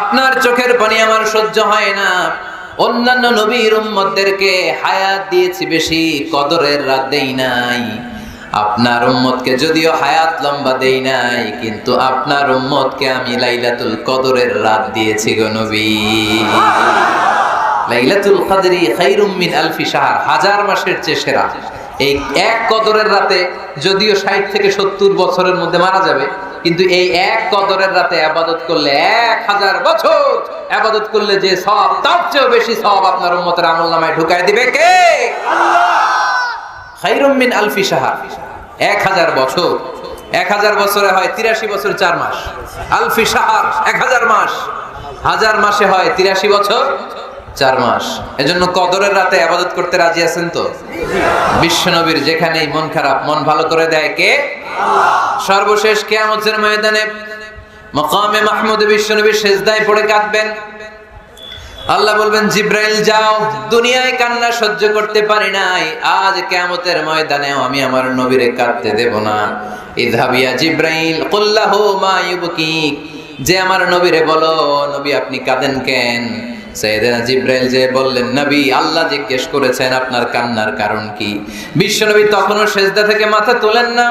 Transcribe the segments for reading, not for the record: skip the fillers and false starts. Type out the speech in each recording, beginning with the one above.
আপনার চোখের পানি আমার সহ্য হয় না। অন্যান্য নবীর উম্মতদেরকে হায়াত দিয়েছি বেশি, কদরের রাত দেই নাই। আপনার উম্মতকে যদিও হায়াত লম্বা দেই নাই, কিন্তু আপনার উম্মতকে আমি লাইলাতুল কদরের রাত দিয়েছি গো নবী। লাইলাতুল কদরি খায়রুম মিন আলফি শাহর, হাজার মাসের চেয়ে সেরা। এই এক কদরের রাতে যদিও 60 থেকে 70 বছরের মধ্যে মারা যাবে, কিন্তু এই এক কদরের রাতে ইবাদত করলে 1000 বছর ইবাদত করলে যে সওয়াব, তার চেয়ে বেশি সওয়াব আপনার উম্মতের আমলনামায় ঢুকায় দিবে কে? আল্লাহ। খায়রুম মিন আলফি শাহর, 1000 বছর। 1000 বছরে হয় 83 বছর 4 মাস। আলফি শাহর 1000 মাস, 1000 মাসে হয় 83 বছর 4 মাস। এজন্য কদরের রাতে ইবাদত করতে রাজি আছেন তো? বিশ্বনবীর যেখানেই মন খারাপ, মন ভালো করে দেয় কে? আল্লাহ। সর্বশেষ কিয়ামতের ময়দানে মাকামে মাহমুদে বিশ্বনবী সিজদায় পড়ে কাঁদবেন। আল্লাহ বলবেন, জিব্রাইল যাও, দুনিয়ায় কান্না সহ্য করতে পারি নাই, আজ কিয়ামতের ময়দানেও আমি আমার নবীরে কাঁদতে দেব না। ইযহাবিয়া জিব্রাইল কুল্লাহু মা ইউবকিক, যে আমার নবীরে বলো, নবী আপনি কাঁদেন কেন? সাইয়েদনা জিব্রাইল যে বললেন, নবী আল্লাহ জিজ্ঞেস করেছেন আপনার কান্নার কারণ কি। বিশ্বনবী তখনও সিজদা থেকে মাথা তোলেন না,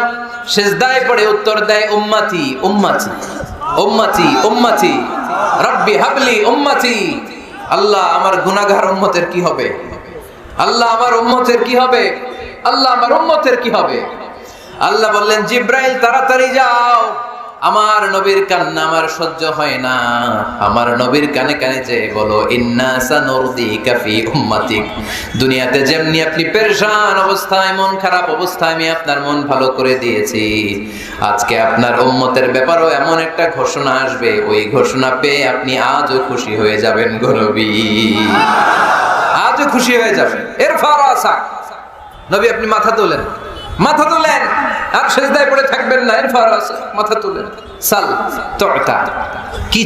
সিজদায় পড়ে উত্তর দেয়, উম্মতি উম্মতি উম্মতি উম্মতি রব্বি হাবলি উম্মতি। আল্লাহ আমার গুনাহগার উম্মতের কি হবে? আল্লাহ আমার উম্মতের কি হবে? আল্লাহ আমার উম্মতের কি হবে? আল্লাহ বললেন, জিব্রাইল তাড়াতাড়ি যাও, আমার নবীর কান্না আমার সহ্য হয় না। আমার নবীর কানে কানে যে বলো, ইন্না সানুরদিকা ফি উম্মাতিক, দুনিয়াতে যেমনি আপনি পেরেশান অবস্থায়, মন খারাপ অবস্থায় আমি আপনার মন ভালো করে দিয়েছি, আজকে আপনার উম্মতের ব্যাপারেও এমন একটা ঘোষণা আসবে, ওই ঘোষণা পেয়ে আপনি আজও খুশি হয়ে যাবেন গো নবী, আজও খুশি হয়ে যাবেন। এরফা রাসাক, নবী আপনি মাথা তোলেন, মাথা তোলেন, আর সিজদায় পড়ে থাকবেন না। এরফা রাসাক, মাথা তোলেন। সাল তুতা, কি